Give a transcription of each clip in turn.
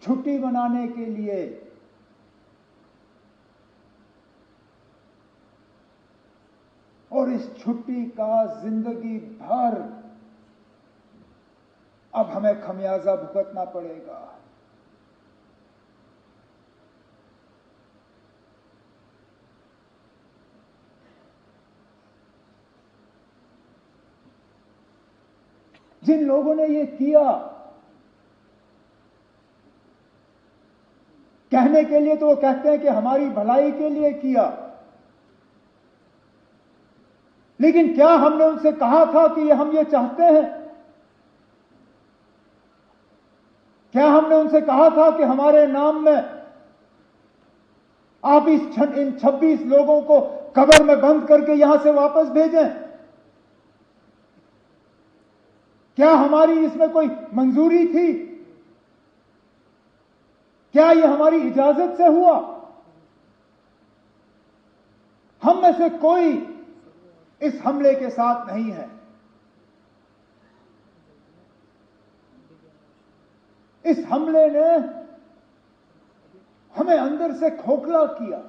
छुट्टी मनाने के लिए और इस छुट्टी का जिंदगी भर अब हमें खमियाजा भुगतना पड़ेगा। जिन लोगों ने ये किया, कहने के लिए तो वो कहते हैं कि हमारी भलाई के लिए किया, लेकिन क्या हमने उनसे कहा था कि हम ये चाहते हैं? क्या हमने उनसे कहा था कि हमारे नाम में आप इन 26 लोगों को कब्र में बंद करके यहां से वापस भेजें? क्या हमारी इसमें कोई मंजूरी थी? क्या यह हमारी इजाजत से हुआ? हम में से कोई इस हमले के साथ नहीं है। इस हमले ने हमें अंदर से खोखला किया,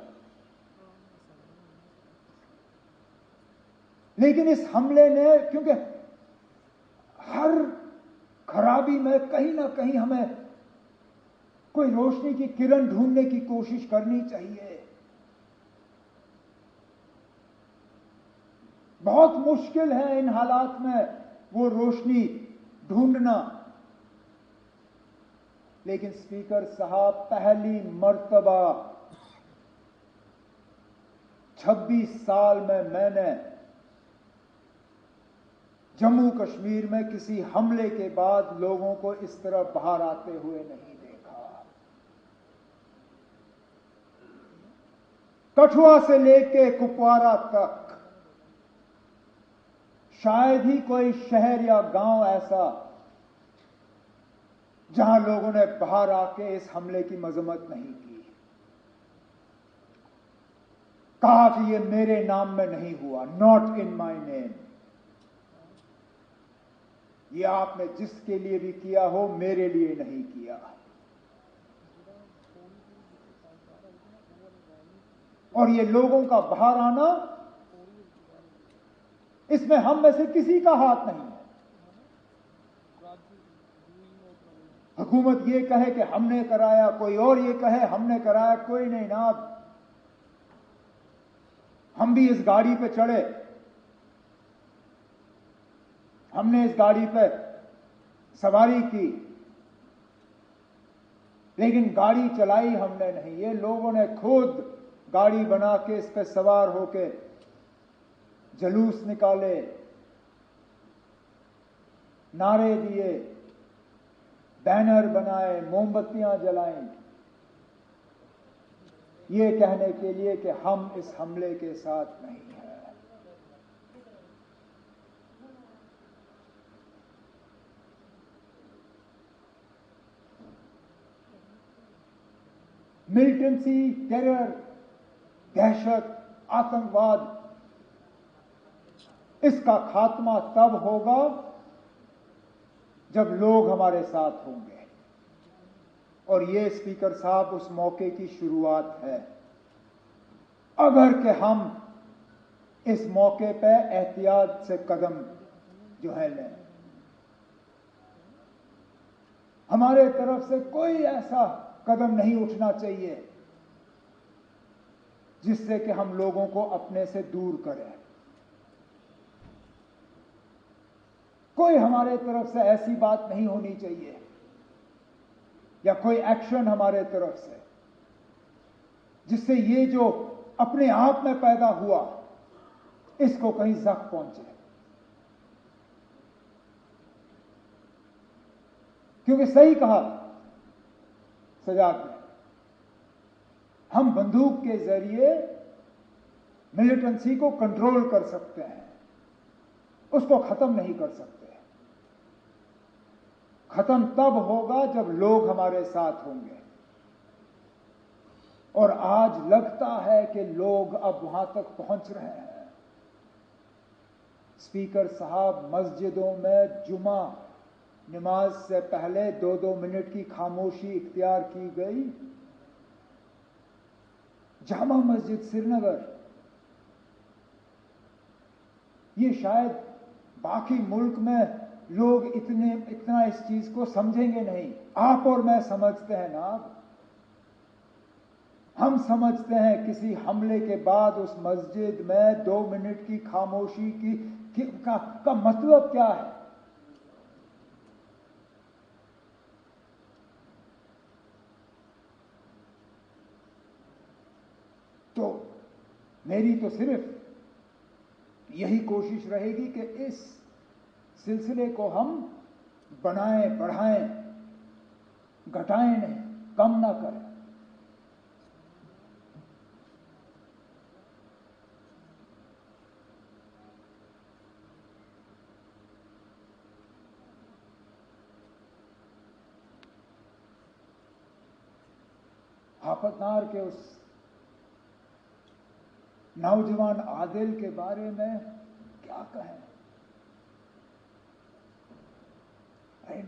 लेकिन इस हमले ने, क्योंकि हर खराबी में कहीं ना कहीं हमें कोई रोशनी की किरण ढूंढने की कोशिश करनी चाहिए। बहुत मुश्किल है इन हालात में वो रोशनी ढूंढना, लेकिन स्पीकर साहब, पहली मर्तबा 26 साल में मैंने जम्मू कश्मीर में किसी हमले के बाद लोगों को इस तरह बाहर आते हुए नहीं देखा। कठुआ से लेके कुपवारा तक शायद ही कोई शहर या गांव ऐसा जहां लोगों ने बाहर आके इस हमले की मजम्मत नहीं की, कहा कि ये मेरे नाम में नहीं हुआ, नॉट इन माय नेम। ये आपने जिसके लिए भी किया हो, मेरे लिए नहीं किया। और ये लोगों का बाहर आना, इसमें हम में से किसी का हाथ नहीं है। हुकूमत ये कहे कि हमने कराया, कोई और ये कहे हमने कराया, कोई नहीं ना। हम भी इस गाड़ी पे चढ़े, हमने इस गाड़ी पे सवारी की, लेकिन गाड़ी चलाई हमने नहीं। ये लोगों ने खुद गाड़ी बना के इस पे सवार होके जुलूस निकाले, नारे दिए, बैनर बनाए, मोमबत्तियां जलाई, ये कहने के लिए कि हम इस हमले के साथ नहीं हैं। मिलिटेंसी, टेरर, दहशत, आतंकवाद, इसका खात्मा तब होगा जब लोग हमारे साथ होंगे। और ये स्पीकर साहब उस मौके की शुरुआत है। अगर कि हम इस मौके पे एहतियात से कदम जो है लें, हमारे तरफ से कोई ऐसा कदम नहीं उठना चाहिए जिससे कि हम लोगों को अपने से दूर करें। कोई हमारे तरफ से ऐसी बात नहीं होनी चाहिए या कोई एक्शन हमारे तरफ से जिससे ये जो अपने आप में पैदा हुआ इसको कहीं जख्म पहुंचे। क्योंकि सही कहा सजाद ने, हम बंदूक के जरिए मिलिटेंसी को कंट्रोल कर सकते हैं, उसको खत्म नहीं कर सकते। खत्म तब होगा जब लोग हमारे साथ होंगे। और आज लगता है कि लोग अब वहां तक पहुंच रहे हैं। स्पीकर साहब, मस्जिदों में जुमा नमाज से पहले 2-2 मिनट की खामोशी इख्तियार की गई। जामा मस्जिद श्रीनगर, ये शायद बाकी मुल्क में लोग इतना इस चीज को समझेंगे नहीं। आप और मैं समझते हैं ना। हम समझते हैं किसी हमले के बाद उस मस्जिद में 2 मिनट की खामोशी का मतलब क्या है। तो मेरी तो सिर्फ यही कोशिश रहेगी कि इस सिलसिले को हम बनाएं, बढ़ाएं, घटाएं नहीं, कम ना करें। आफतनार के उस नौजवान आदिल के बारे में क्या कहें।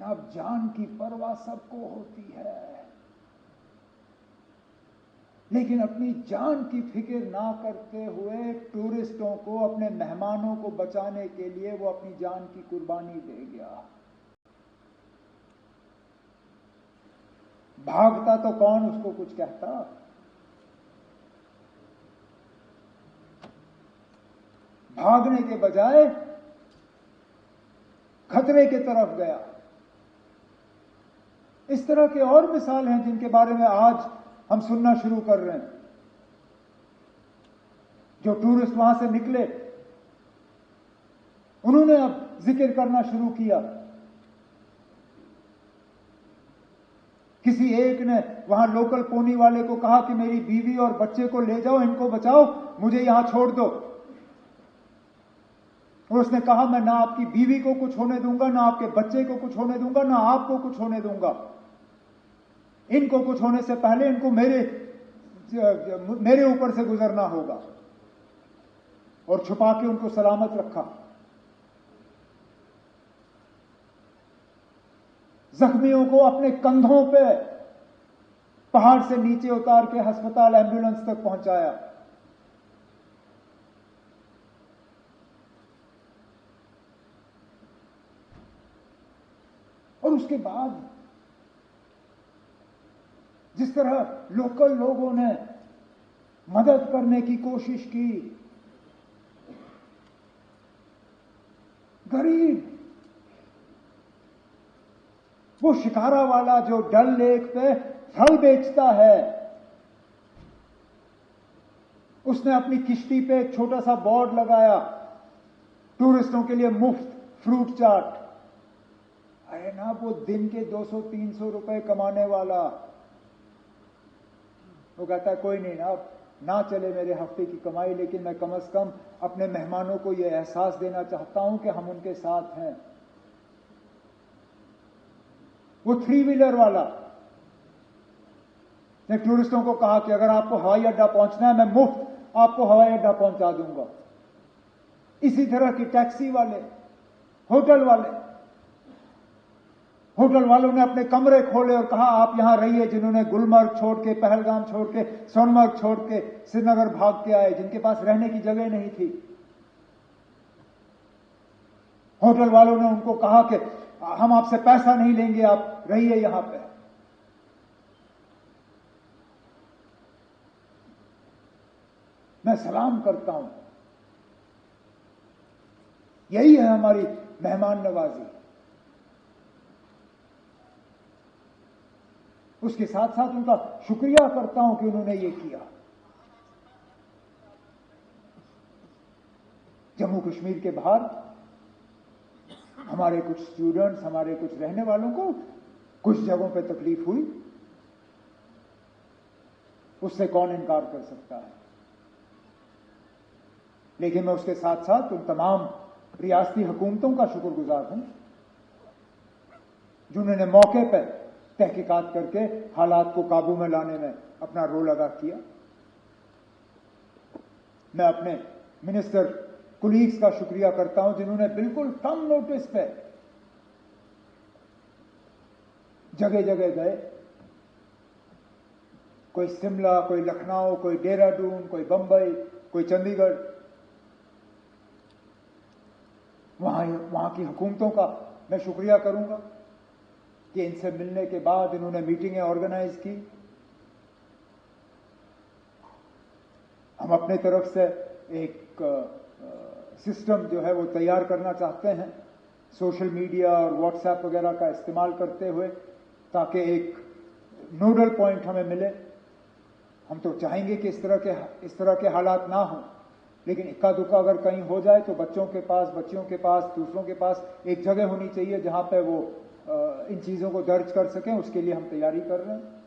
अब जान की परवाह सबको होती है, लेकिन अपनी जान की फिक्र ना करते हुए टूरिस्टों को, अपने मेहमानों को बचाने के लिए वो अपनी जान की कुर्बानी दे गया। भागता तो कौन उसको कुछ कहता। भागने के बजाय खतरे की तरफ गया। इस तरह के और मिसाल हैं जिनके बारे में आज हम सुनना शुरू कर रहे हैं। जो टूरिस्ट वहां से निकले, उन्होंने अब जिक्र करना शुरू किया। किसी एक ने वहां लोकल पोनी वाले को कहा कि मेरी बीवी और बच्चे को ले जाओ, इनको बचाओ, मुझे यहां छोड़ दो। और उसने कहा मैं ना आपकी बीवी को कुछ होने दूंगा, ना आपके बच्चे को कुछ होने दूंगा, ना आपको कुछ होने दूंगा। इनको कुछ होने से पहले इनको मेरे ऊपर से गुजरना होगा। और छुपा के उनको सलामत रखा। जख्मियों को अपने कंधों पे पहाड़ से नीचे उतार के अस्पताल, एम्बुलेंस तक पहुंचाया। और उसके बाद जिस तरह लोकल लोगों ने मदद करने की कोशिश की, गरीब वो शिकारा वाला जो डल लेक पे फल बेचता है, उसने अपनी किश्ती पे एक छोटा सा बोर्ड लगाया, टूरिस्टों के लिए मुफ्त फ्रूट चाट। अरे ना, वो दिन के 200-300 रुपए कमाने वाला, वो कहता है कोई नहीं ना चले मेरे हफ्ते की कमाई, लेकिन मैं कम से कम अपने मेहमानों को यह एहसास देना चाहता हूं कि हम उनके साथ हैं। वो 3 व्हीलर वाला ने टूरिस्टों को कहा कि अगर आपको हवाई अड्डा पहुंचना है, मैं मुफ्त आपको हवाई अड्डा पहुंचा दूंगा। इसी तरह की टैक्सी वाले, होटल वालों ने अपने कमरे खोले और कहा आप यहां रहिए। जिन्होंने गुलमर्ग छोड़ के, पहलगाम छोड़ के, सोनमर्ग छोड़ के श्रीनगर भाग के आए, जिनके पास रहने की जगह नहीं थी, होटल वालों ने उनको कहा कि हम आपसे पैसा नहीं लेंगे, आप रहिए यहां पे। मैं सलाम करता हूं। यही है हमारी मेहमान नवाजी। उसके साथ साथ उनका शुक्रिया करता हूं कि उन्होंने ये किया। जम्मू कश्मीर के बाहर हमारे कुछ स्टूडेंट्स, हमारे कुछ रहने वालों को कुछ जगहों पे तकलीफ हुई, उससे कौन इनकार कर सकता है। लेकिन मैं उसके साथ साथ उन तमाम रियासती हुकूमतों का शुक्रगुजार हूं जिन्होंने मौके पर तहकीकात करके हालात को काबू में लाने में अपना रोल अदा किया। मैं अपने मिनिस्टर कुलीग्स का शुक्रिया करता हूं जिन्होंने बिल्कुल कम नोटिस पे जगह जगह गए, कोई शिमला, कोई लखनऊ, कोई देहरादून, कोई बंबई, कोई चंडीगढ़। वहां की हुकूमतों का मैं शुक्रिया करूंगा कि इनसे मिलने के बाद इन्होंने मीटिंगें ऑर्गेनाइज की। हम अपने तरफ से एक सिस्टम जो है वो तैयार करना चाहते हैं, सोशल मीडिया और व्हाट्सएप वगैरह का इस्तेमाल करते हुए, ताकि एक नोडल पॉइंट हमें मिले। हम तो चाहेंगे कि इस तरह के हालात ना हो, लेकिन इक्का दुक्का अगर कहीं हो जाए तो बच्चों के पास, बच्चियों के पास, दूसरों के पास एक जगह होनी चाहिए जहां पे वो इन चीजों को दर्ज कर सकें। उसके लिए हम तैयारी कर रहे हैं।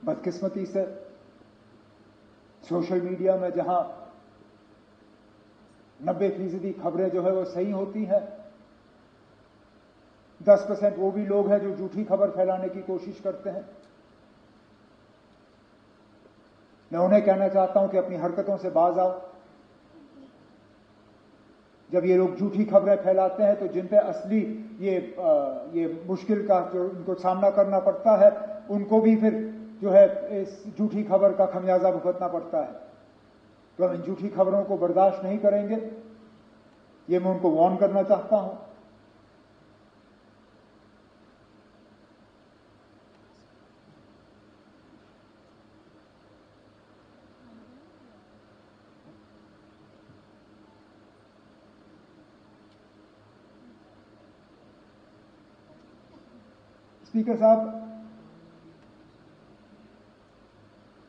बदकिस्मती से सोशल मीडिया में जहां 90% खबरें जो है वो सही होती हैं, 10% वो भी लोग हैं जो झूठी खबर फैलाने की कोशिश करते हैं। मैं उन्हें कहना चाहता हूं कि अपनी हरकतों से बाज आओ। जब ये लोग झूठी खबरें फैलाते हैं तो जिन पे असली ये मुश्किल का जो उनको सामना करना पड़ता है, उनको भी फिर जो है इस झूठी खबर का खमियाजा भुगतना पड़ता है। तो हम इन झूठी खबरों को बर्दाश्त नहीं करेंगे, ये मैं उनको वार्न करना चाहता हूं। स्पीकर साहब,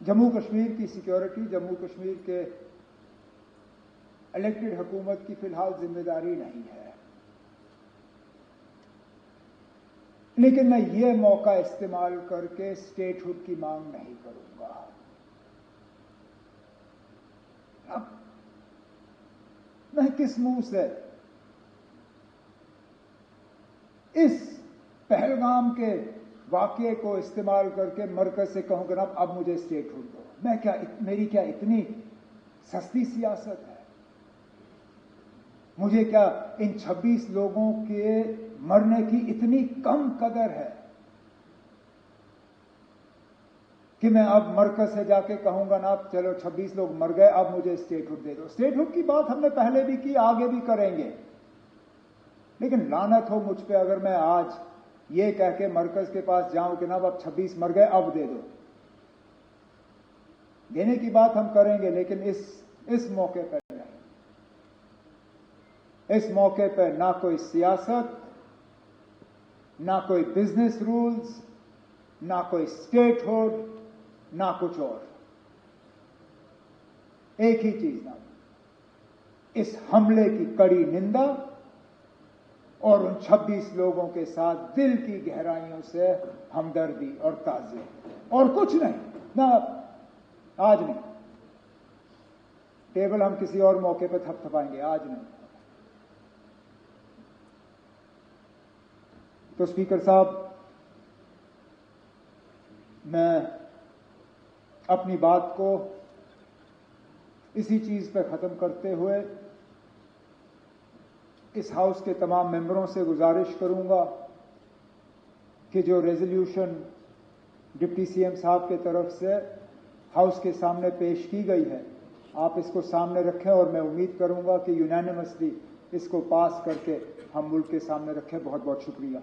जम्मू कश्मीर की सिक्योरिटी जम्मू कश्मीर के इलेक्टेड हुकूमत की फिलहाल जिम्मेदारी नहीं है, लेकिन मैं ये मौका इस्तेमाल करके स्टेटहुड की मांग नहीं करूंगा। अब मैं किस मुंह से इस पहलगाम के वाकये को इस्तेमाल करके मरकज से कहूंगा ना अब मुझे स्टेटहुड दो। मेरी क्या इतनी सस्ती सियासत है? मुझे क्या इन 26 लोगों के मरने की इतनी कम कदर है कि मैं अब मरकज से जाके कहूंगा ना अब चलो 26 लोग मर गए, अब मुझे स्टेटहुड दे दो। स्टेटहुड की बात हमने पहले भी की, आगे भी करेंगे, लेकिन लानत हो मुझ पे अगर मैं आज ये कह के मरकज के पास जाऊं कि ना अब 26 मर गए, अब दे दो। देने की बात हम करेंगे, लेकिन इस मौके पर नहीं। इस मौके पर ना कोई सियासत, ना कोई बिजनेस रूल्स, ना कोई स्टेटहुड, ना कुछ और। एक ही चीज ना, इस हमले की कड़ी निंदा और उन 26 लोगों के साथ दिल की गहराइयों से हमदर्दी और ताज़ियत, और कुछ नहीं। ना आज नहीं, टेबल हम किसी और मौके पर थपथपाएंगे, आज नहीं। तो स्पीकर साहब, मैं अपनी बात को इसी चीज पर खत्म करते हुए इस हाउस के तमाम मेंबरों से गुजारिश करूंगा कि जो रेजोल्यूशन डिप्टी सीएम साहब के तरफ से हाउस के सामने पेश की गई है, आप इसको सामने रखें, और मैं उम्मीद करूंगा कि यूनानिमसली इसको पास करके हम मुल्क के सामने रखें। बहुत बहुत शुक्रिया।